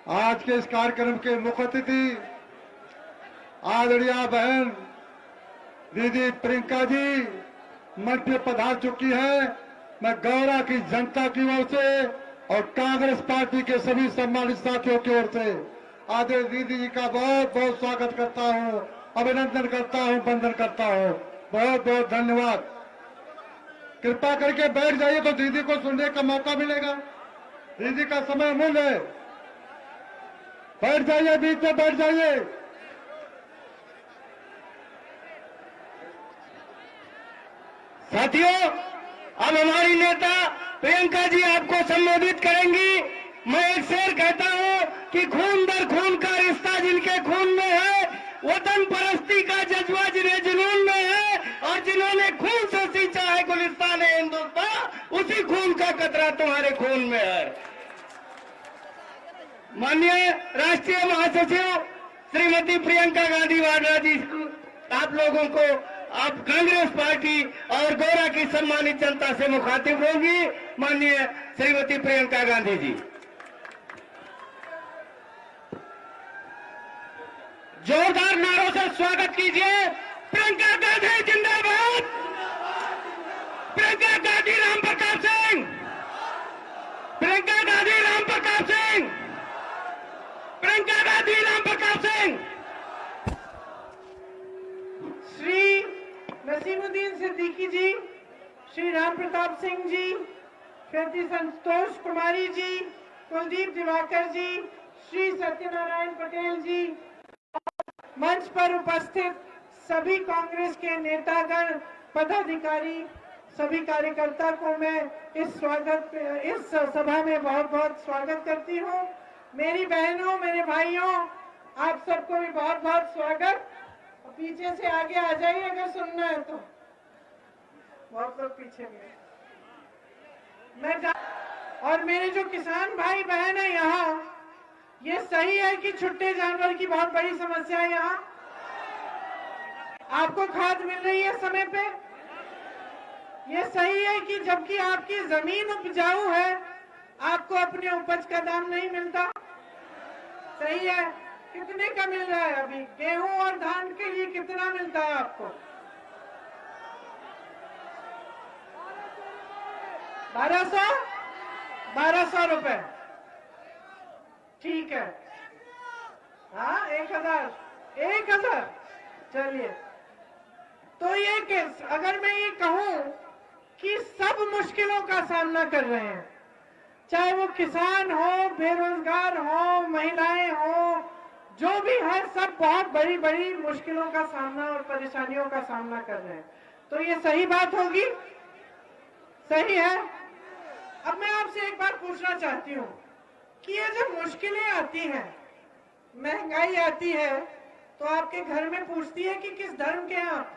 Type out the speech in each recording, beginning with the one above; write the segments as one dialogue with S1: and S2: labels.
S1: आज के इस कार्यक्रम के मुख्य अतिथि आदरणीय बहन दीदी प्रियंका जी मंच पे पधार चुकी है। मैं गौरा की जनता की ओर से और कांग्रेस पार्टी के सभी सम्मानित साथियों की ओर से आदरणीय दीदी जी का बहुत बहुत स्वागत करता हूं, अभिनंदन करता हूं, वंदन करता हूं। बहुत बहुत धन्यवाद। कृपा करके बैठ जाइए तो दीदी को सुनने का मौका मिलेगा। दीदी का समय अमूल्य है। बैठ जाइए, बीच में बैठ जाइए।
S2: साथियों, अब हमारी नेता प्रियंका जी आपको संबोधित करेंगी। मैं एक शेर कहता हूं कि खून दर खून का रिश्ता जिनके खून में है, वतन परस्ती का जज्बा जिन्हें जुनून में है, और जिन्होंने खून से सींचा है गुलिस्तान हिंदुस्तान, उसी खून का कतरा तुम्हारे खून में है। माननीय राष्ट्रीय महासचिव श्रीमती प्रियंका गांधी वाड्रा जी, आप लोगों को अब कांग्रेस पार्टी और गोरा की सम्मानित जनता से मुखातिब होंगी। माननीय श्रीमती प्रियंका गांधी जी, जोरदार नारों से स्वागत कीजिए। प्रियंका गांधी जिंदाबाद, प्रियंका गांधी राम प्रताप सिंह, प्रियंका गांधी राम प्रताप सिंह, प्रियंका गांधी राम प्रताप सिंह।
S3: श्री नसीमुद्दीन सिद्दीकी जी, श्री राम प्रताप सिंह जी, श्रीमती संतोष कुमारी जी, कुलदीप दिवाकर जी, श्री सत्यनारायण पटेल जी, मंच पर उपस्थित सभी कांग्रेस के नेतागण, पदाधिकारी, सभी कार्यकर्ता को मैं इस सभा में बहुत बहुत स्वागत करती हूँ। मेरी बहनों, मेरे भाइयों, आप सबको भी बहुत बहुत स्वागत। पीछे से आगे आ जाइए अगर सुनना है तो। बहुत लोग पीछे में। और मेरे जो किसान भाई बहन है यहाँ, ये सही है कि छुट्टे जानवर की बहुत बड़ी समस्या है यहाँ? आपको खाद मिल रही है समय पे? ये सही है कि जबकि आपकी जमीन उपजाऊ है, आपको अपने उपज का दाम नहीं मिलता? सही है। कितने का मिल रहा है अभी? गेहूं और धान के लिए कितना मिलता है आपको? 1200 रुपए। ठीक है। हाँ, 1000। चलिए, तो ये केस अगर मैं ये कहूं कि सब मुश्किलों का सामना कर रहे हैं, चाहे वो किसान हो, बेरोजगार हो, महिलाएं हो, जो भी है, सब बहुत बड़ी बड़ी मुश्किलों का सामना और परेशानियों का सामना कर रहे हैं। तो ये सही बात होगी? सही है। अब मैं आपसे एक बात पूछना चाहती हूँ कि ये जब मुश्किलें आती हैं, महंगाई आती है, तो आपके घर में पूछती है कि किस धर्म के हैं आप?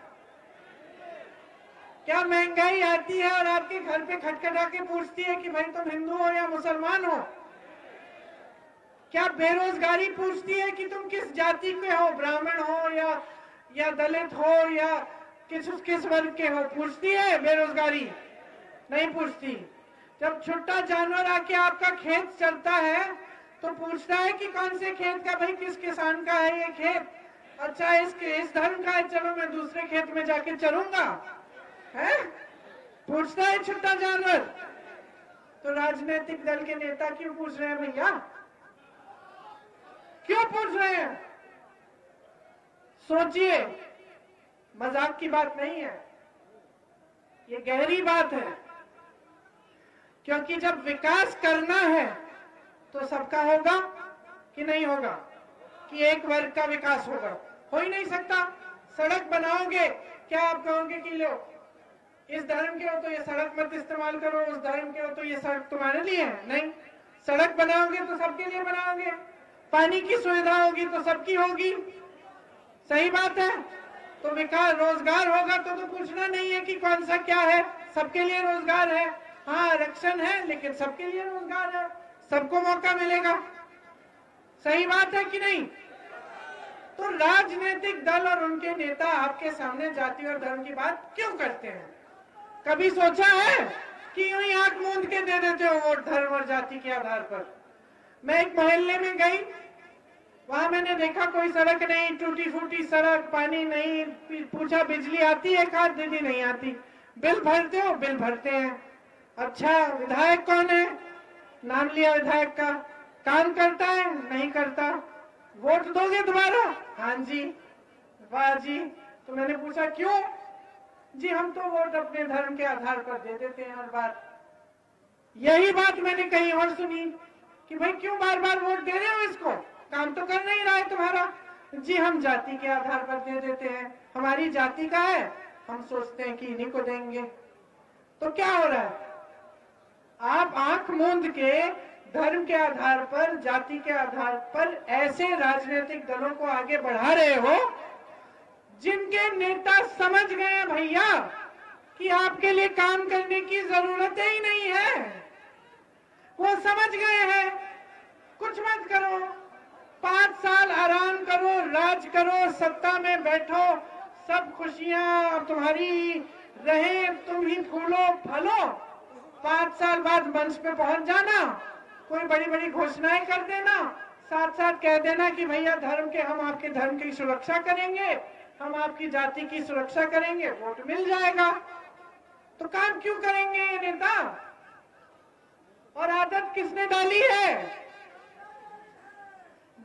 S3: क्या महंगाई आती है और आपके घर पे खटखटा के पूछती है कि भाई तुम हिंदू हो या मुसलमान हो? क्या बेरोजगारी पूछती है कि तुम किस जाति के हो, ब्राह्मण हो या दलित हो या किस वर्ग के हो? पूछती है बेरोजगारी? नहीं पूछती। जब छुट्टा जानवर आके आपका खेत चलता है तो पूछता है कि कौन से खेत का, भाई किस किसान का है ये खेत? अच्छा, इस धर्म का है, चलो मैं दूसरे खेत में जाके चलूंगा, है? पूछता है छुट्टा जानवर। तो राजनीतिक दल के नेता क्यों पूछ रहे हैं भैया? क्यों पूछ रहे हैं? सोचिए, मजाक की बात नहीं है, ये गहरी बात है। क्योंकि जब विकास करना है तो सबका होगा कि नहीं होगा? कि एक वर्ग का विकास होगा? हो ही नहीं सकता। सड़क बनाओगे, क्या आप कहोगे कि लो इस धर्म के हो तो ये सड़क मत इस्तेमाल करो, उस धर्म के हो तो ये सड़क तुम्हारे लिए है? नहीं। सड़क बनाओगे तो सबके लिए बनाओगे। पानी की सुविधा होगी तो सबकी होगी। सही बात है। तो विकास, रोजगार होगा तो पूछना नहीं है कि कौन सा क्या है, सबके लिए रोजगार है। हाँ, आरक्षण है लेकिन सबके लिए रोजगार है, सबको मौका मिलेगा। सही बात है कि नहीं? तो राजनीतिक दल और उनके नेता आपके सामने जाति और धर्म की बात क्यों करते हैं? कभी सोचा है कि यूं ही आंख मूंद के दे देते हो वोट धर्म और जाति के आधार पर? मैं एक मोहल्ले में गई, वहां मैंने देखा कोई सड़क नहीं, टूटी फूटी सड़क, पानी नहीं। पूछा बिजली आती है? कहा दीदी नहीं आती। बिल भरते हो? बिल भरते हैं। अच्छा, विधायक कौन है? नाम लिया विधायक का। काम करता है? नहीं करता। वोट दोगे दोबारा? हाँ जी। वाह जी। तो मैंने पूछा क्यों? जी हम तो वोट अपने धर्म के आधार पर दे देते हैं हर बार। यही बात मैंने कहीं और सुनी कि भाई क्यों बार बार वोट दे रहे हो इसको, काम तो कर नहीं रहा है तुम्हारा। जी हम जाति के आधार पर दे देते हैं, हमारी जाति का है, हम सोचते हैं कि इन्हीं को देंगे। तो क्या हो रहा है? आप आंख मूंद के धर्म के आधार पर, जाति के आधार पर ऐसे राजनीतिक दलों को आगे बढ़ा रहे हो जिनके नेता समझ गए हैं भैया कि आपके लिए काम करने की जरूरत ही नहीं है। वो समझ गए हैं कुछ मत करो, 5 साल आराम करो, राज करो, सत्ता में बैठो, सब खुशियां तुम्हारी रहे, तुम ही फूलो फलो। 5 साल बाद मंच पे पहुंच जाना, कोई बड़ी बड़ी घोषणाएं कर देना, साथ साथ कह देना कि भैया धर्म के, हम आपके धर्म की सुरक्षा करेंगे, हम आपकी जाति की सुरक्षा करेंगे, वोट मिल जाएगा। तो काम क्यों करेंगे ये नेता? और आदत किसने डाली है?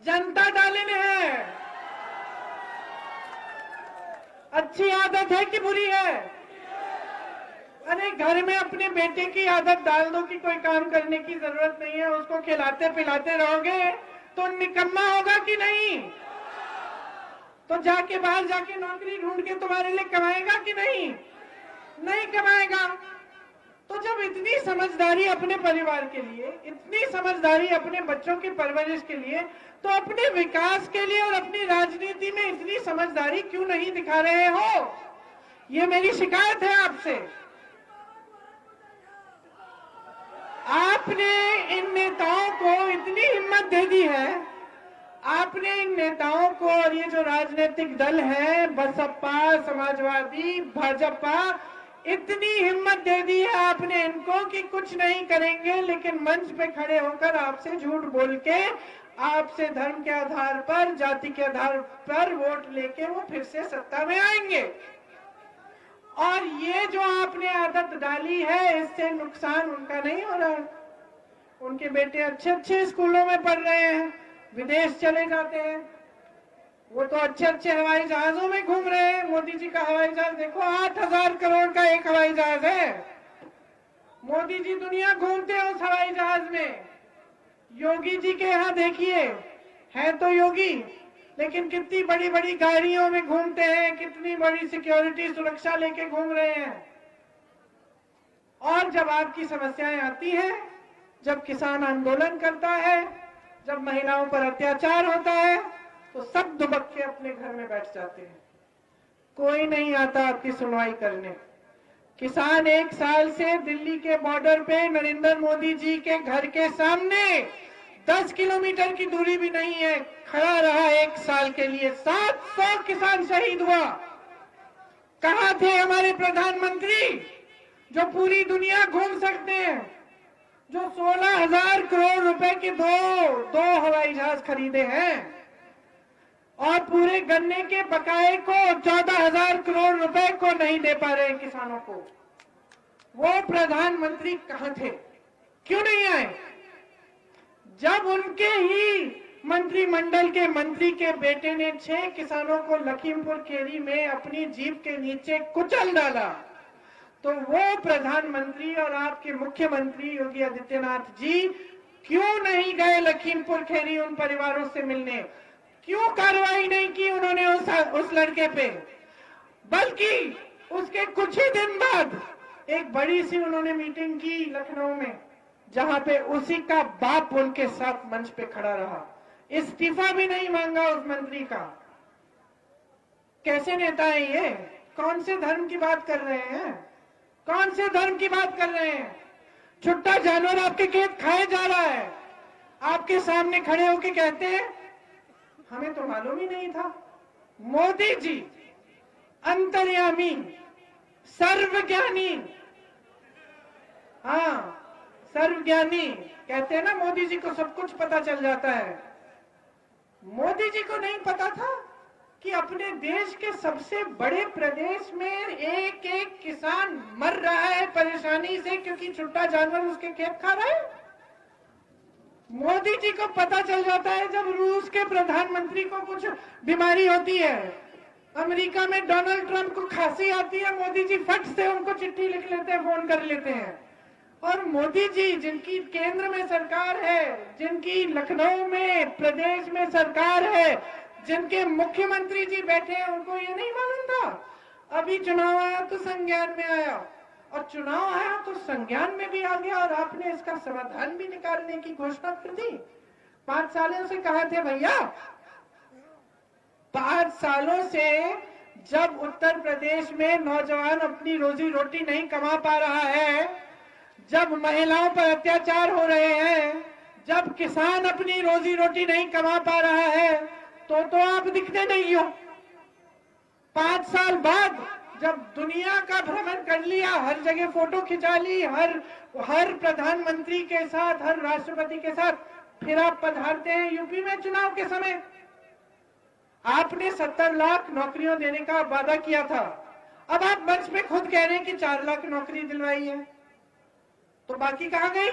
S3: जनता डाली है। अच्छी आदत है कि बुरी है? अरे घर में अपने बेटे की आदत डाल दो कि कोई काम करने की जरूरत नहीं है, उसको खिलाते पिलाते रहोगे तो निकम्मा होगा कि नहीं? तो जाके बाहर जाके नौकरी ढूंढ के तुम्हारे लिए कमाएगा कि नहीं? नहीं कमाएगा। तो जब इतनी समझदारी अपने परिवार के लिए, इतनी समझदारी अपने बच्चों की परवरिश के लिए, तो अपने विकास के लिए और अपनी राजनीति में इतनी समझदारी क्यों नहीं दिखा रहे हो? ये मेरी शिकायत है आपसे। आपने इन नेताओं को इतनी हिम्मत दे दी है, आपने इन नेताओं को, और ये जो राजनीतिक दल है, बसपा, समाजवादी, भाजपा, इतनी हिम्मत दे दी है आपने इनको कि कुछ नहीं करेंगे, लेकिन मंच पे खड़े होकर आपसे झूठ बोल के, आपसे धर्म के आधार पर, जाति के आधार पर वोट लेके वो फिर से सत्ता में आएंगे। और ये जो आपने आदत डाली है, इससे नुकसान उनका नहीं हो रहा। उनके बेटे अच्छे अच्छे स्कूलों में पढ़ रहे हैं, विदेश चले जाते हैं, वो तो अच्छे अच्छे हवाई जहाजों में घूम रहे हैं। मोदी जी का हवाई जहाज देखो, 8,000 करोड़ का एक हवाई जहाज है। मोदी जी दुनिया घूमते हैं उस हवाई जहाज में। योगी जी के यहाँ देखिए, है तो योगी, लेकिन कितनी बड़ी बड़ी गाड़ियों में घूमते हैं, कितनी बड़ी सिक्योरिटी सुरक्षा लेके घूम रहे हैं। और जब आपकी समस्याएं आती हैं, जब किसान आंदोलन करता है, जब महिलाओं पर अत्याचार होता है, तो सब दुबक के अपने घर में बैठ जाते हैं। कोई नहीं आता आपकी सुनवाई करने। किसान 1 साल से दिल्ली के बॉर्डर पे नरेंद्र मोदी जी के घर के सामने 10 किलोमीटर की दूरी भी नहीं है, खड़ा रहा 1 साल के लिए। 700 किसान शहीद हुआ। कहां थे हमारे प्रधानमंत्री जो पूरी दुनिया घूम सकते हैं, जो 16,000 करोड़ रुपए के दो हवाई जहाज खरीदे हैं, और पूरे गन्ने के बकाए को 14,000 करोड़ रुपए को नहीं दे पा रहे हैं किसानों को? वो प्रधानमंत्री कहां थे? क्यों नहीं आए? जब उनके ही मंत्रिमंडल के मंत्री के बेटे ने 6 किसानों को लखीमपुर खीरी में अपनी जीप के नीचे कुचल डाला, तो वो प्रधानमंत्री और आपके मुख्यमंत्री योगी आदित्यनाथ जी क्यों नहीं गए लखीमपुर खीरी उन परिवारों से मिलने? क्यों कार्रवाई नहीं की उन्होंने उस लड़के पे? बल्कि उसके कुछ ही दिन बाद एक बड़ी सी उन्होंने मीटिंग की लखनऊ में, जहां पे उसी का बाप उनके साथ मंच पे खड़ा रहा। इस्तीफा भी नहीं मांगा उस मंत्री का। कैसे नेता है ये? कौन से धर्म की बात कर रहे हैं? कौन से धर्म की बात कर रहे हैं? छुट्टा जानवर आपके खेत खाए जा रहा है, आपके सामने खड़े होके कहते हैं हमें तो मालूम ही नहीं था। मोदी जी अंतर्यामी, सर्वज्ञानी, हाँ सर्वज्ञानी, कहते हैं ना मोदी जी को सब कुछ पता चल जाता है। मोदी जी को नहीं पता था कि अपने देश के सबसे बड़े प्रदेश में एक एक किसान मर रहा है परेशानी से क्योंकि छुट्टा जानवर उसके खेत खा रहा है। मोदी जी को पता चल जाता है जब रूस के प्रधानमंत्री को कुछ बीमारी होती है, अमेरिका में डोनाल्ड ट्रंप को खांसी आती है, मोदी जी फट से उनको चिट्ठी लिख लेते हैं, फोन कर लेते हैं। और मोदी जी जिनकी केंद्र में सरकार है, जिनकी लखनऊ में प्रदेश में सरकार है, जिनके मुख्यमंत्री जी बैठे हैं, उनको ये नहीं मालूम था। अभी चुनाव आया तो संज्ञान में आया, और चुनाव आया तो संज्ञान में भी आ गया, और आपने इसका समाधान भी निकालने की घोषणा कर दी। 5 सालों से कहा थे भैया, 5 सालों से जब उत्तर प्रदेश में नौजवान अपनी रोजी रोटी नहीं कमा पा रहा है, जब महिलाओं पर अत्याचार हो रहे हैं, जब किसान अपनी रोजी रोटी नहीं कमा पा रहा है, तो आप दिखते नहीं हो। 5 साल बाद जब दुनिया का भ्रमण कर लिया, हर जगह फोटो खिंचा ली, हर प्रधानमंत्री के साथ, हर राष्ट्रपति के साथ, फिर आप पधारते हैं यूपी में चुनाव के समय। आपने 70 लाख नौकरियां देने का वादा किया था, अब आप मंच पे खुद कह रहे हैं कि 4 लाख नौकरी दिलवाई है, तो बाकी कहां गई?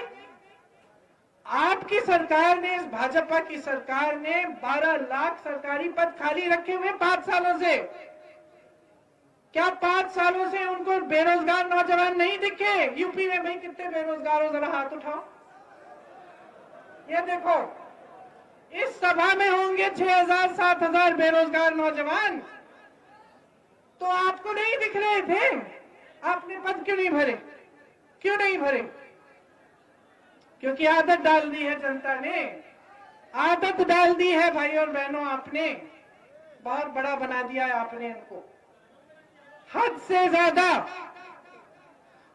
S3: आपकी सरकार ने, इस भाजपा की सरकार ने 12 लाख सरकारी पद खाली रखे हुए 5 सालों से। क्या 5 सालों से उनको बेरोजगार नौजवान नहीं दिखे? यूपी में भाई कितने बेरोजगार हो, जरा हाथ उठाओ। ये देखो, इस सभा में होंगे 6,000 7,000 बेरोजगार नौजवान, तो आपको नहीं दिख रहे थे? आपने पद क्यों नहीं भरे? क्यों नहीं भरे? क्योंकि आदत डाल दी है जनता ने, आदत डाल दी है भाई और बहनों, आपने बहुत बड़ा बना दिया है आपने इनको, हद से ज्यादा।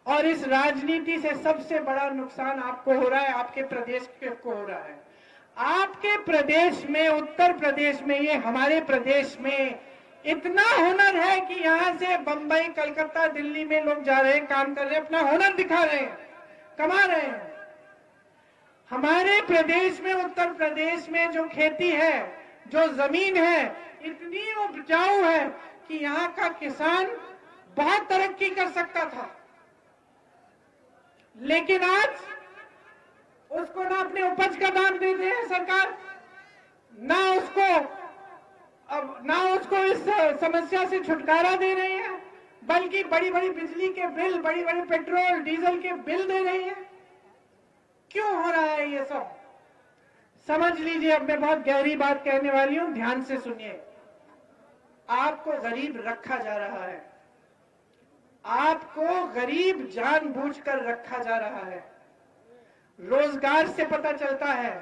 S3: और इस राजनीति से सबसे बड़ा नुकसान आपको हो रहा है, आपके प्रदेश को हो रहा है। आपके प्रदेश में, उत्तर प्रदेश में, ये हमारे प्रदेश में इतना हुनर है कि यहां से बंबई, कलकत्ता, दिल्ली में लोग जा रहे हैं, काम कर रहे हैं, अपना हुनर दिखा रहे हैं, कमा रहे हैं। हमारे प्रदेश में, उत्तर प्रदेश में जो खेती है, जो जमीन है, इतनी उपजाऊ है कि यहाँ का किसान बहुत तरक्की कर सकता था, लेकिन आज उसको ना अपने उपज का दाम देते हैं सरकार, ना उसको इस समस्या से छुटकारा दे रहे हैं, बल्कि बड़ी बड़ी बिजली के बिल, बड़ी बड़ी पेट्रोल डीजल के बिल दे रहे हैं। क्यों हो रहा है ये सब? समझ लीजिए। अब मैं बहुत गहरी बात कहने वाली हूं, ध्यान से सुनिए। आपको गरीब रखा जा रहा है, आपको गरीब जानबूझकर रखा जा रहा है। रोजगार से पता चलता है।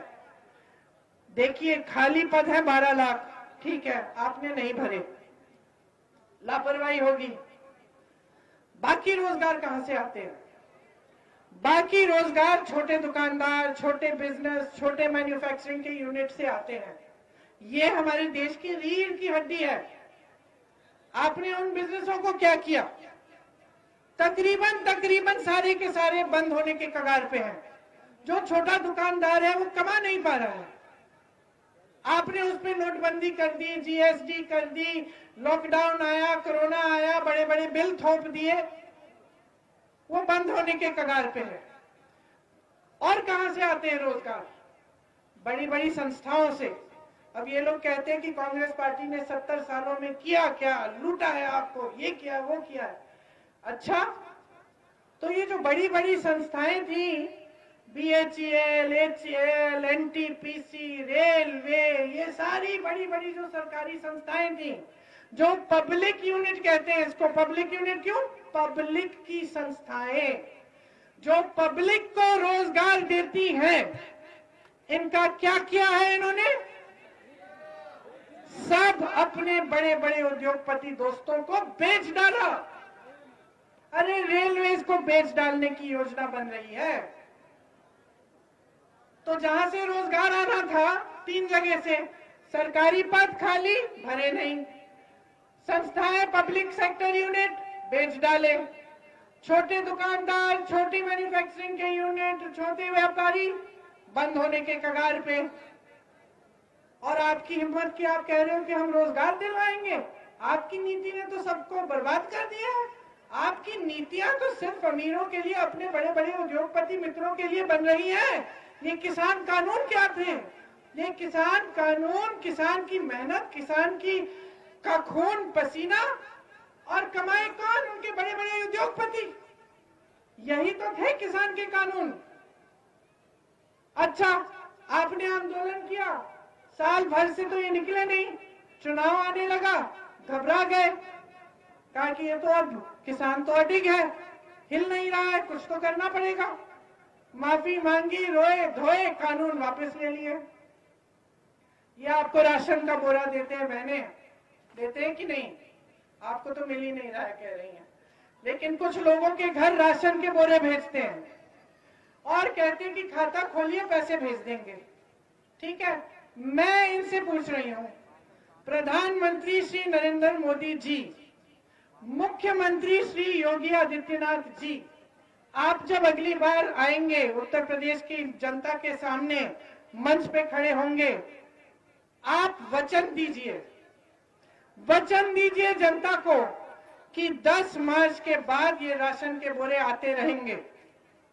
S3: देखिए, खाली पद है 12 लाख, ठीक है, आपने नहीं भरे, लापरवाही होगी। बाकी रोजगार कहां से आते हैं? बाकी रोजगार छोटे दुकानदार, छोटे बिजनेस, छोटे मैन्युफैक्चरिंग के यूनिट से आते हैं। ये हमारे देश की रीढ़ की हड्डी है। आपने उन बिजनेसों को क्या किया? तकरीबन सारे के सारे बंद होने के कगार पे हैं। जो छोटा दुकानदार है वो कमा नहीं पा रहा है। आपने उस पर नोटबंदी कर दी, जीएसटी कर दी, लॉकडाउन आया, कोरोना आया, बड़े बड़े बिल थोप दिए, वो बंद होने के कगार पे है। और कहां से आते हैं रोजगार? बड़ी बड़ी संस्थाओं से। अब ये लोग कहते हैं कि कांग्रेस पार्टी ने 70 सालों में किया क्या, लूटा है आपको, ये किया वो किया है। अच्छा, तो ये जो बड़ी बड़ी संस्थाएं थी, BHEL, HCL, NTPC, रेलवे, ये सारी बड़ी बड़ी जो सरकारी संस्थाएं थी, जो पब्लिक यूनिट कहते हैं इसको, पब्लिक यूनिट क्यों? पब्लिक की संस्थाएं जो पब्लिक को रोजगार देती हैं, इनका क्या किया है इन्होंने? सब अपने बड़े बड़े उद्योगपति दोस्तों को बेच डाला। अरे रेलवेज को बेच डालने की योजना बन रही है। तो जहां से रोजगार आना था 3 जगह से, सरकारी पद खाली, भरे नहीं, संस्थाएं, पब्लिक सेक्टर यूनिट बेच डाले, छोटे दुकानदार, छोटी मैन्युफैक्चरिंग के यूनिट, छोटे व्यापारी बंद होने के कगार पे। और आपकी हिम्मत की आप कह रहे हो कि हम रोजगार दिलवाएंगे। आपकी नीति ने तो सबको बर्बाद कर दिया है। आपकी नीतियां तो सिर्फ अमीरों के लिए, अपने बड़े बड़े उद्योगपति मित्रों के लिए बन रही है। ये किसान कानून क्या थे? ये किसान कानून किसान की मेहनत, किसान की का खून पसीना और कमाए कौन? उनके बड़े बड़े उद्योगपति। यही तो थे किसान के कानून। अच्छा, आपने आंदोलन किया, साल भर से तो ये निकले नहीं, चुनाव आने लगा, घबरा गए, कहा कि ये तो अब किसान तो अडिग है, हिल नहीं रहा है, कुछ तो करना पड़ेगा। माफी मांगी, रोए धोए, कानून वापस ले लिए। ये आपको राशन का बोरा देते हैं, बहने देते हैं कि नहीं? आपको तो मिल ही नहीं रहा है, कह रही हैं। लेकिन कुछ लोगों के घर राशन के बोरे भेजते हैं और कहते हैं कि खाता खोलिए, पैसे भेज देंगे। ठीक है, मैं इनसे पूछ रही हूं, प्रधानमंत्री श्री नरेंद्र मोदी जी, मुख्यमंत्री श्री योगी आदित्यनाथ जी, आप जब अगली बार आएंगे, उत्तर प्रदेश की जनता के सामने मंच पे खड़े होंगे, आप वचन दीजिए जनता को कि 10 मार्च के बाद ये राशन के बोरे आते रहेंगे।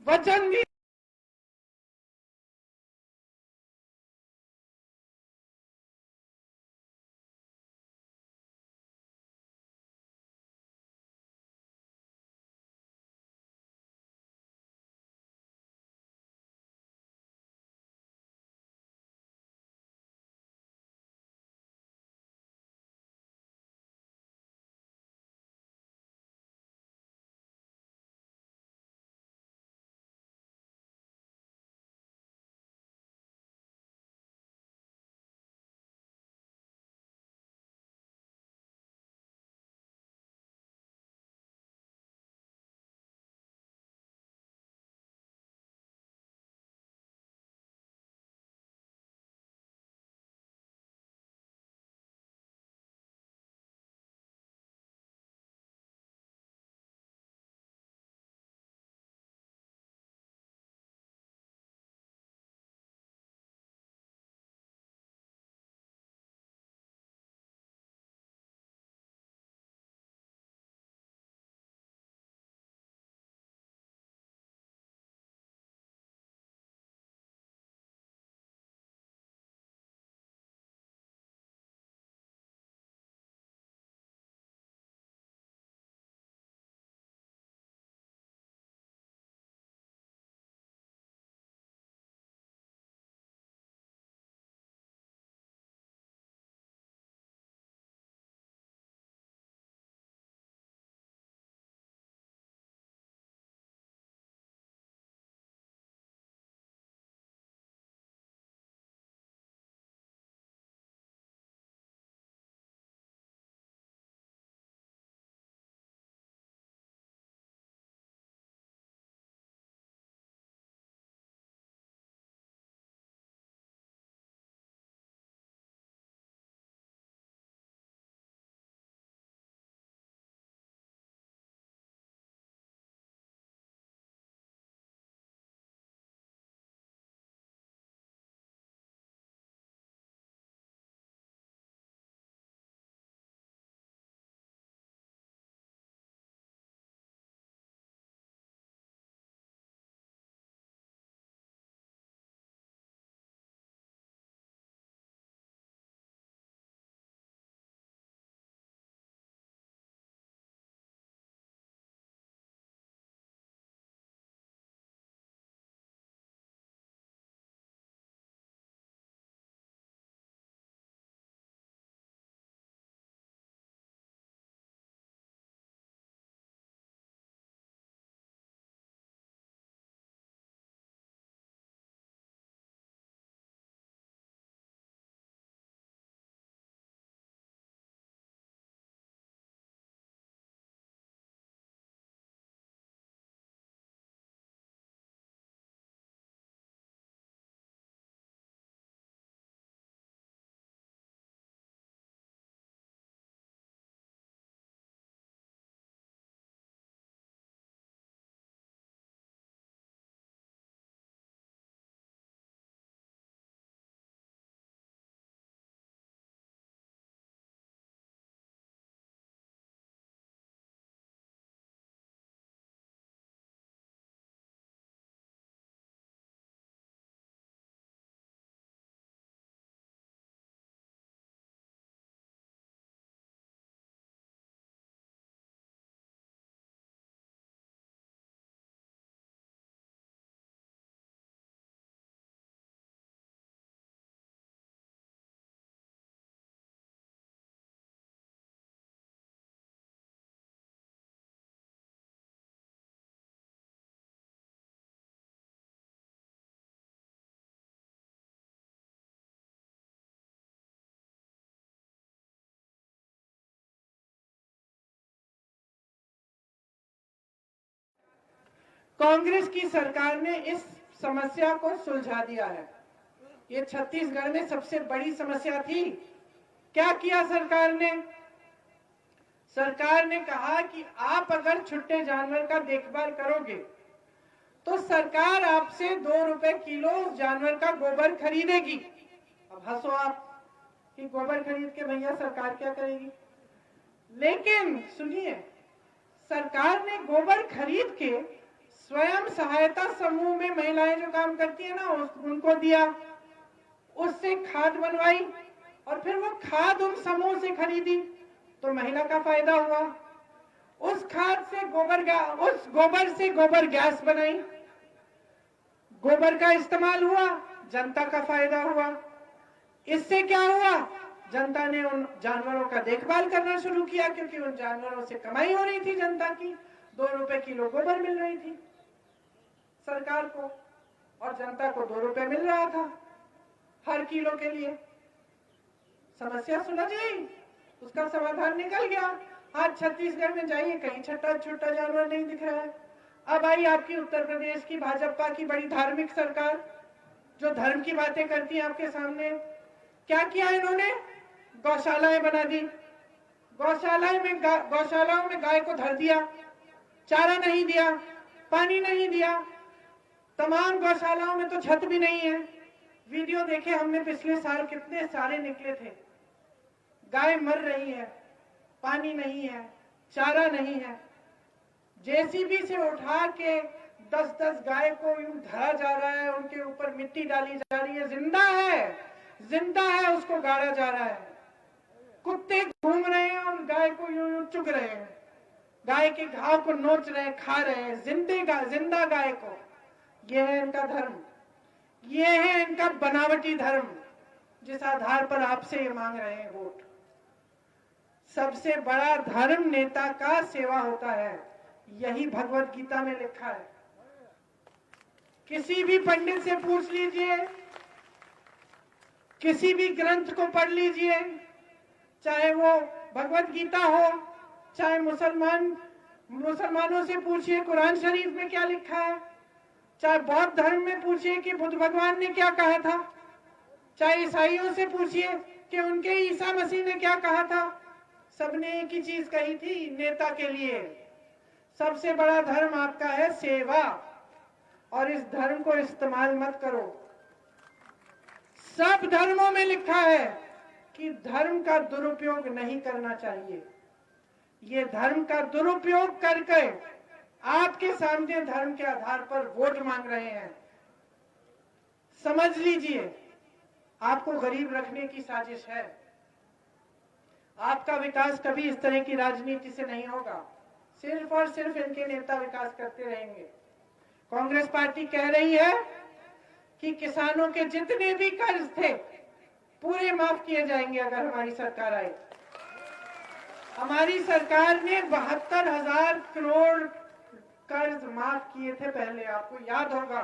S3: वचन दीजिए। कांग्रेस की सरकार ने इस समस्या को सुलझा दिया है। ये छत्तीसगढ़ में सबसे बड़ी समस्या थी। क्या किया सरकार ने? सरकार ने कहा कि आप अगर छुट्टे जानवर का देखभाल करोगे तो सरकार आपसे 2 रुपए किलो उस जानवर का गोबर खरीदेगी। अब हंसो आप कि गोबर खरीद के भैया सरकार क्या करेगी, लेकिन सुनिए, सरकार ने गोबर खरीद के स्वयं सहायता समूह में महिलाएं जो काम करती है ना, उनको दिया, उससे खाद बनवाई और फिर वो खाद उन समूह से खरीदी तो महिला का फायदा हुआ। उस खाद से उस गोबर से गोबर गैस बनाई, गोबर का इस्तेमाल हुआ, जनता का फायदा हुआ। इससे क्या हुआ? जनता ने उन जानवरों का देखभाल करना शुरू किया, क्योंकि उन जानवरों से कमाई हो रही थी जनता की। 2 रुपए किलो गोबर मिल रही थी सरकार को और जनता को 2 रुपए मिल रहा था हर किलो के लिए। समस्या सुलझ गई, उसका समाधान निकल गया। आज छत्तीसगढ़ में जाइए, कहीं छोटा जानवर नहीं दिख रहा है। अब आई आपकी उत्तर प्रदेश की भाजपा की बड़ी धार्मिक सरकार, जो धर्म की बातें करती है आपके सामने। क्या किया इन्होंने? गौशालाएं बना दी। गौशालाओं में गाय को धर दिया, चारा नहीं दिया, पानी नहीं दिया। तमाम गौशालाओं में तो छत भी नहीं है। वीडियो देखे हमने पिछले साल, कितने सारे निकले थे। गाय मर रही है, पानी नहीं है, चारा नहीं है। जेसीबी से उठा के 10-10 गाय को यूं धरा जा रहा है, उनके ऊपर मिट्टी डाली जा रही है। जिंदा है उसको गाड़ा जा रहा है। कुत्ते घूम रहे हैं और गाय को यूं चुग रहे हैं, गाय के घाव को नोच रहे हैं, खा रहे हैं जिंदा गाय को। यह है इनका धर्म, यह है इनका बनावटी धर्म, जिस आधार पर आपसे ये मांग रहे हैं वोट। सबसे बड़ा धर्म नेता का सेवा होता है, यही भगवत गीता में लिखा है। किसी भी पंडित से पूछ लीजिए, किसी भी ग्रंथ को पढ़ लीजिए, चाहे वो भगवत गीता हो, चाहे मुसलमानों से पूछिए कुरान शरीफ में क्या लिखा है, चाहे बौद्ध धर्म में पूछिए कि बुद्ध भगवान ने क्या कहा था, चाहे ईसाइयों से पूछिए कि उनके ईसा मसीह ने क्या कहा था। सबने एक ही चीज कही थी नेता के लिए, सबसे बड़ा धर्म आपका है सेवा, और इस धर्म को इस्तेमाल मत करो। सब धर्मों में लिखा है कि धर्म का दुरुपयोग नहीं करना चाहिए। ये धर्म का दुरुपयोग करके आपके सामने धर्म के आधार पर वोट मांग रहे हैं। समझ लीजिए, आपको गरीब रखने की साजिश है। आपका विकास कभी इस तरह की राजनीति से नहीं होगा। सिर्फ और सिर्फ इनके नेता विकास करते रहेंगे। कांग्रेस पार्टी कह रही है कि किसानों के जितने भी कर्ज थे पूरे माफ किए जाएंगे अगर हमारी सरकार आए। हमारी सरकार ने 72,000 करोड़ कर्ज माफ किए थे पहले, आपको याद होगा।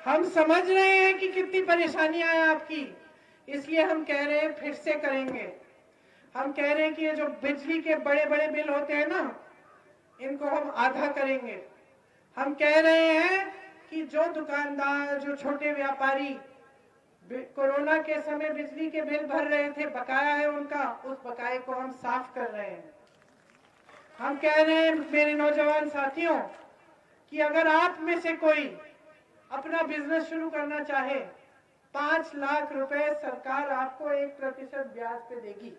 S3: हम समझ रहे हैं कि कितनी परेशानियां हैं आपकी, इसलिए हम कह रहे हैं फिर से करेंगे। हम कह रहे हैं कि ये जो बिजली के बड़े बड़े बिल होते हैं ना, इनको हम आधा करेंगे। हम कह रहे हैं कि जो दुकानदार, जो छोटे व्यापारी कोरोना के समय बिजली के बिल भर रहे थे, बकाया है उनका, उस बकाये को हम साफ कर रहे हैं। हम कह रहे हैं मेरे नौजवान साथियों कि अगर आप में से कोई अपना बिजनेस शुरू करना चाहे, 5 लाख रुपए सरकार आपको 1% ब्याज पे देगी।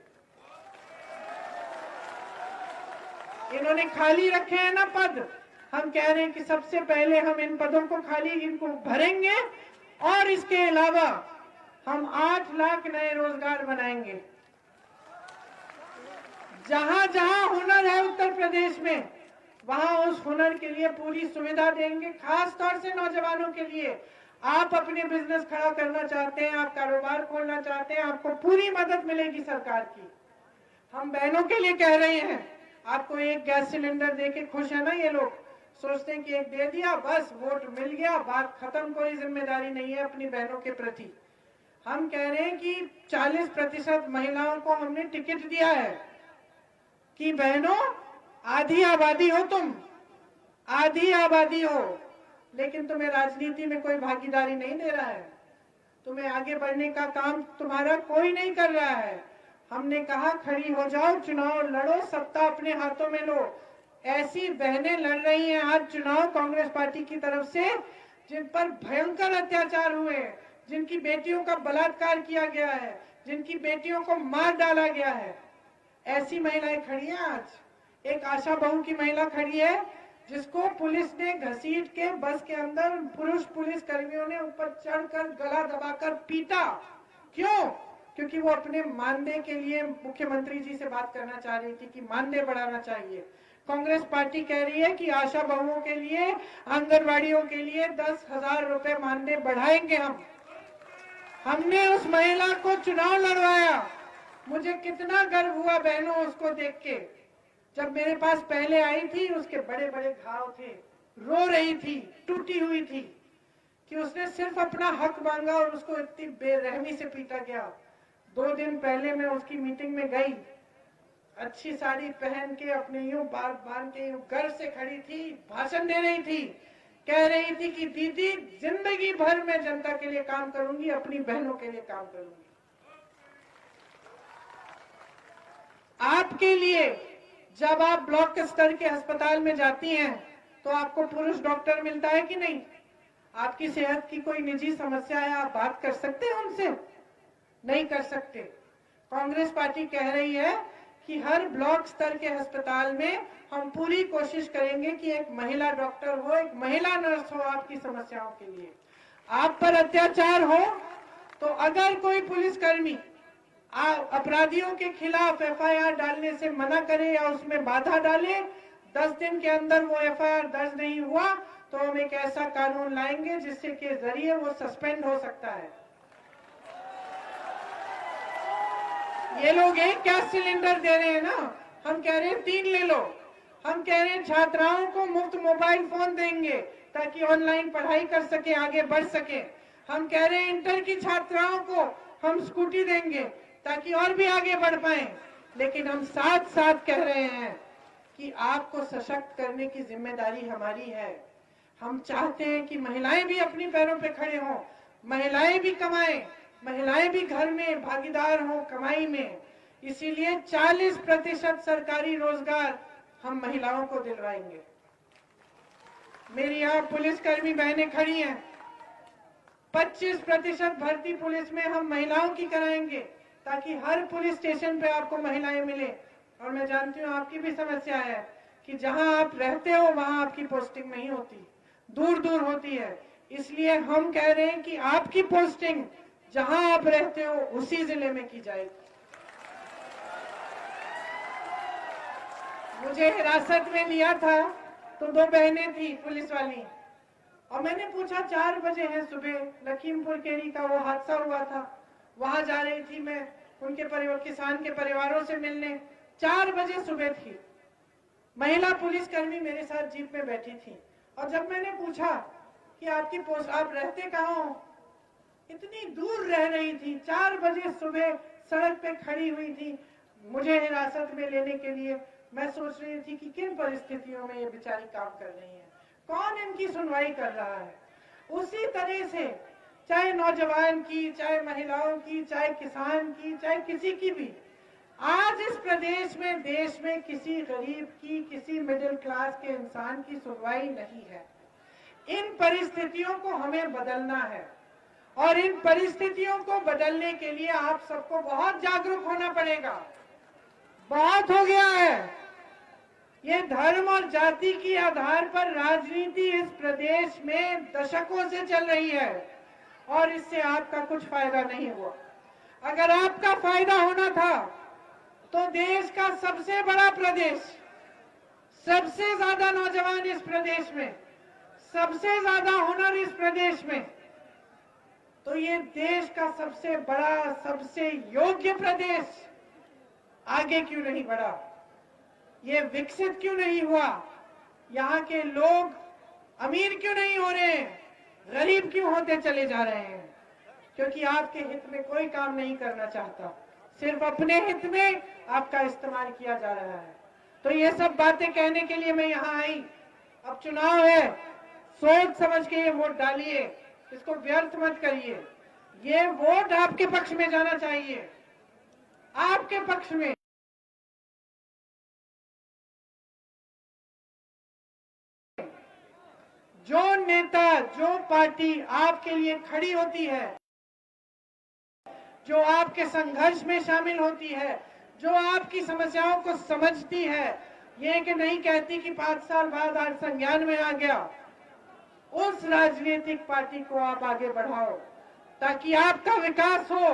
S3: इन्होंने खाली रखे हैं ना पद, हम कह रहे हैं कि सबसे पहले हम इन पदों को खाली इनको भरेंगे और इसके अलावा हम 8 लाख नए रोजगार बनाएंगे। जहां जहां हुनर है उत्तर प्रदेश में, वहां उस हुनर के लिए पूरी सुविधा देंगे। खास तौर से नौजवानों के लिए, आप अपने बिजनेस खड़ा करना चाहते हैं, आप कारोबार खोलना चाहते हैं, आपको पूरी मदद मिलेगी सरकार की। हम बहनों के लिए कह रहे हैं, आपको एक गैस सिलेंडर देके खुश है ना ये लोग, सोचते हैं कि एक दे दिया बस वोट मिल गया, बात खत्म, कोई जिम्मेदारी नहीं है अपनी बहनों के प्रति। हम कह रहे हैं कि 40% महिलाओं को हमने टिकट दिया है कि बहनों आधी आबादी हो तुम, आधी आबादी हो, लेकिन तुम्हें राजनीति में कोई भागीदारी नहीं दे रहा है, तुम्हें आगे बढ़ने का काम तुम्हारा कोई नहीं कर रहा है। हमने कहा खड़ी हो जाओ, चुनाव लड़ो, सत्ता अपने हाथों में लो। ऐसी बहनें लड़ रही हैं आज चुनाव कांग्रेस पार्टी की तरफ से, जिन पर भयंकर अत्याचार हुए, जिनकी बेटियों का बलात्कार किया गया है, जिनकी बेटियों को मार डाला गया है। ऐसी महिलाएं खड़ी हैं आज। एक आशा बहू की महिला खड़ी है जिसको पुलिस ने घसीट के बस के अंदर पुरुष पुलिस कर्मियों ने ऊपर चढ़कर गला दबाकर पीटा। क्यों? क्योंकि वो अपने मानदेय के लिए मुख्यमंत्री जी से बात करना चाह रही थी कि मानदेय बढ़ाना चाहिए। कांग्रेस पार्टी कह रही है कि आशा बहुओं के लिए, आंगनवाड़ियों के लिए 10,000 रुपए मानदेय बढ़ाएंगे हम। हमने उस महिला को चुनाव लड़वाया। मुझे कितना गर्व हुआ बहनों उसको देख के। जब मेरे पास पहले आई थी, उसके बड़े बड़े घाव थे, रो रही थी, टूटी हुई थी कि उसने सिर्फ अपना हक मांगा और उसको इतनी बेरहमी से पीटा गया। 2 दिन पहले मैं उसकी मीटिंग में गई, अच्छी साड़ी पहन के अपने यूं बांध के घर से खड़ी थी, भाषण दे रही थी, कह रही थी कि दीदी जिंदगी भर मैं जनता के लिए काम करूंगी, अपनी बहनों के लिए काम करूंगी। आपके लिए जब आप ब्लॉक स्तर के अस्पताल में जाती हैं तो आपको पुरुष डॉक्टर मिलता है कि नहीं? आपकी सेहत की कोई निजी समस्या है, आप बात कर सकते हैं उनसे? नहीं कर सकते। कांग्रेस पार्टी कह रही है कि हर ब्लॉक स्तर के अस्पताल में हम पूरी कोशिश करेंगे कि एक महिला डॉक्टर हो, एक महिला नर्स हो आपकी समस्याओं के लिए। आप पर अत्याचार हो तो अगर कोई पुलिसकर्मी अपराधियों के खिलाफ एफआईआर डालने से मना करे या उसमें बाधा डाले, 10 दिन के अंदर वो एफआईआर दर्ज नहीं हुआ तो हम एक ऐसा कानून लाएंगे जिससे के जरिए वो सस्पेंड हो सकता है। ये लोग एक गैस सिलेंडर दे रहे हैं ना, हम कह रहे हैं 3 ले लो। हम कह रहे हैं छात्राओं को मुफ्त मोबाइल फोन देंगे ताकि ऑनलाइन पढ़ाई कर सके, आगे बढ़ सके। हम कह रहे हैं इंटर की छात्राओं को हम स्कूटी देंगे ताकि और भी आगे बढ़ पाए। लेकिन हम साथ साथ कह रहे हैं कि आपको सशक्त करने की जिम्मेदारी हमारी है। हम चाहते हैं कि महिलाएं भी अपनी पैरों पे खड़े हों, महिलाएं भी कमाएं, महिलाएं भी घर में भागीदार हों कमाई में। इसीलिए 40% सरकारी रोजगार हम महिलाओं को दिलवाएंगे। मेरी यहाँ पुलिसकर्मी बहनें खड़ी हैं, 25% भर्ती पुलिस में हम महिलाओं की कराएंगे ताकि हर पुलिस स्टेशन पे आपको महिलाएं मिले। और मैं जानती हूँ आपकी भी समस्या है कि जहां आप रहते हो वहां आपकी पोस्टिंग नहीं होती, दूर दूर होती है। इसलिए हम कह रहे हैं कि आपकी पोस्टिंग जहां आप रहते हो उसी जिले में की जाएगी। मुझे हिरासत में लिया था तो 2 बहनें थी पुलिस वाली, और मैंने पूछा 4 बजे है सुबह, लखीमपुर केरी का वो हादसा हुआ था, वहां जा रही थी मैं उनके परिवार, किसान के परिवारों से मिलने। 4 बजे सुबह थी, महिला पुलिसकर्मी मेरे साथ जीप में बैठी थी। और जब मैंने पूछा कि आपकी पोस्ट, आप रहते कहाँ हो, इतनी दूर रह रही थी, 4 बजे सुबह सड़क पे खड़ी हुई थी मुझे हिरासत में लेने के लिए। मैं सोच रही थी कि किन परिस्थितियों में ये बेचारी काम कर रही है, कौन इनकी सुनवाई कर रहा है। उसी तरह से चाहे नौजवान की, चाहे महिलाओं की, चाहे किसान की, चाहे किसी की भी, आज इस प्रदेश में, देश में किसी गरीब की, किसी मिडिल क्लास के इंसान की सुनवाई नहीं है। इन परिस्थितियों को हमें बदलना है और इन परिस्थितियों को बदलने के लिए आप सबको बहुत जागरूक होना पड़ेगा। बहुत हो गया है ये धर्म और जाति के आधार पर राजनीति इस प्रदेश में दशकों से चल रही है और इससे आपका कुछ फायदा नहीं हुआ। अगर आपका फायदा होना था तो देश का सबसे बड़ा प्रदेश, सबसे ज्यादा नौजवान इस प्रदेश में, सबसे ज्यादा हुनर इस प्रदेश में, तो ये देश का सबसे बड़ा, सबसे योग्य प्रदेश आगे क्यों नहीं बढ़ा? ये विकसित क्यों नहीं हुआ? यहाँ के लोग अमीर क्यों नहीं हो रहे हैं, गरीब क्यों होते चले जा रहे हैं? क्योंकि आपके हित में कोई काम नहीं करना चाहता, सिर्फ अपने हित में आपका इस्तेमाल किया जा रहा है। तो ये सब बातें कहने के लिए मैं यहाँ आई अब चुनाव है, सोच समझ के ये वोट डालिए, इसको व्यर्थ मत करिए। ये वोट आपके पक्ष में जाना चाहिए, आपके पक्ष में। जो नेता, जो पार्टी आपके लिए खड़ी होती है, जो आपके संघर्ष में शामिल होती है, जो आपकी समस्याओं को समझती है, ये कि नहीं कहती कि 5 साल बाद आज संज्ञान में आ गया, उस राजनीतिक पार्टी को आप आगे बढ़ाओ ताकि आपका विकास हो,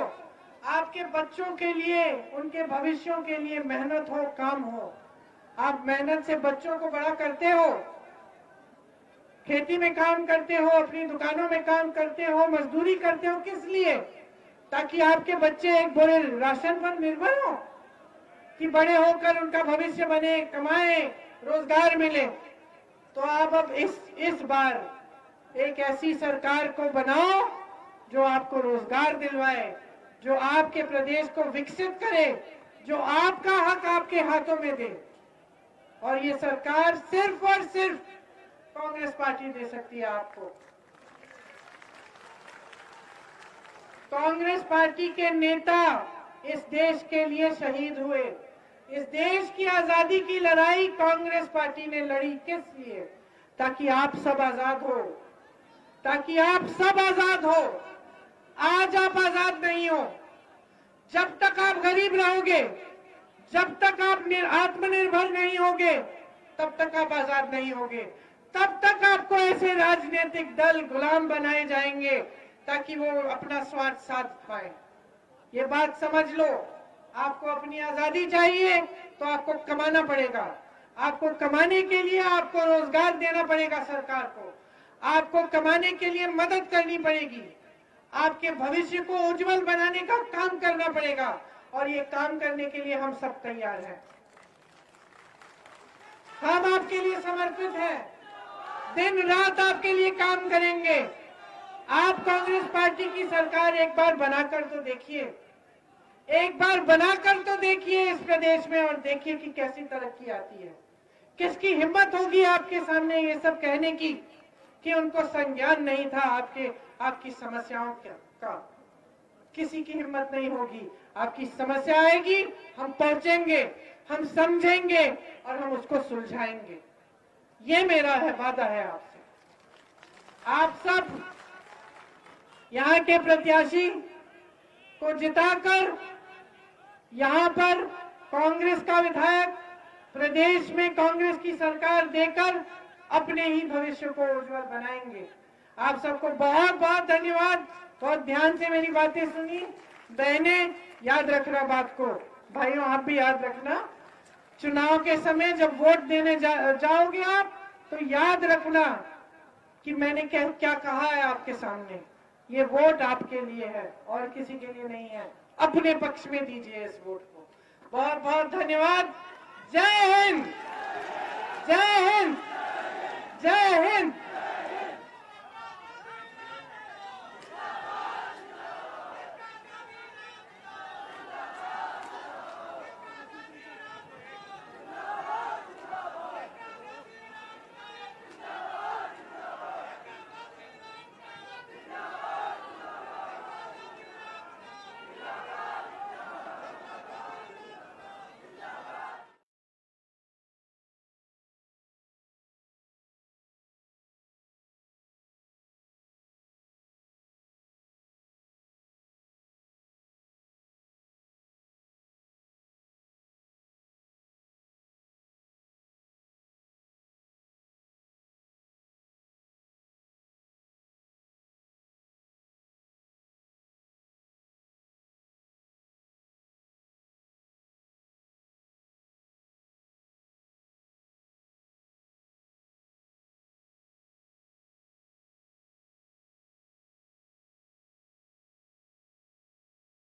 S3: आपके बच्चों के लिए, उनके भविष्यों के लिए मेहनत हो, काम हो। आप मेहनत से बच्चों को बड़ा करते हो, खेती में काम करते हो, अपनी दुकानों में काम करते हो, मजदूरी करते हो, किस लिए? ताकि आपके बच्चे एक बड़े राशन पर निर्भर हो, कि बड़े होकर उनका भविष्य बने, कमाए, रोजगार मिले। तो आप अब इस बार एक ऐसी सरकार को बनाओ जो आपको रोजगार दिलवाए, जो आपके प्रदेश को विकसित करे, जो आपका हक आपके हाथों में दे। और ये सरकार सिर्फ और सिर्फ कांग्रेस पार्टी दे सकती है आपको। कांग्रेस पार्टी के नेता इस देश के लिए शहीद हुए। इस देश की आजादी की लड़ाई कांग्रेस पार्टी ने लड़ी किस लिए? ताकि आप सब आजाद हो, ताकि आप सब आजाद हो। आज आप आजाद नहीं हो। जब तक आप गरीब रहोगे, जब तक आप आत्मनिर्भर नहीं होगे, तब तक आप आजाद नहीं होगे। तब तक आपको ऐसे राजनीतिक दल गुलाम बनाए जाएंगे ताकि वो अपना स्वार्थ साध पाए। ये बात समझ लो। आपको अपनी आजादी चाहिए तो आपको कमाना पड़ेगा। आपको कमाने के लिए आपको रोजगार देना पड़ेगा सरकार को। आपको कमाने के लिए मदद करनी पड़ेगी। आपके भविष्य को उज्जवल बनाने का काम करना पड़ेगा। और ये काम करने के लिए हम सब तैयार हैं। हम आपके लिए समर्पित हैं। दिन रात आपके लिए काम करेंगे। आप कांग्रेस पार्टी की सरकार एक बार बनाकर तो देखिए, एक बार बनाकर तो देखिए इस प्रदेश में, और देखिए कि कैसी तरक्की आती है। किसकी हिम्मत होगी आपके सामने ये सब कहने की कि उनको संज्ञान नहीं था आपकी समस्याओं का? किसी की हिम्मत नहीं होगी। आपकी समस्या आएगी, हम पहुंचेंगे, हम समझेंगे और हम उसको सुलझाएंगे। ये मेरा वादा है आपसे। आप सब यहाँ के प्रत्याशी को जिताकर यहाँ पर कांग्रेस का विधायक, प्रदेश में कांग्रेस की सरकार देकर अपने ही भविष्य को उज्जवल बनाएंगे। आप सबको बहुत बहुत धन्यवाद। बहुत ध्यान से मेरी बातें सुनी। बहनें, याद रखना बात को। भाइयों, आप भी याद रखना। चुनाव के समय जब वोट देने जाओगे आप, तो याद रखना कि मैंने क्या कहा है आपके सामने। ये वोट आपके लिए है और किसी के लिए नहीं है। अपने पक्ष में दीजिए इस वोट को। बहुत बहुत धन्यवाद। जय हिंद, जय हिंद, जय हिंद।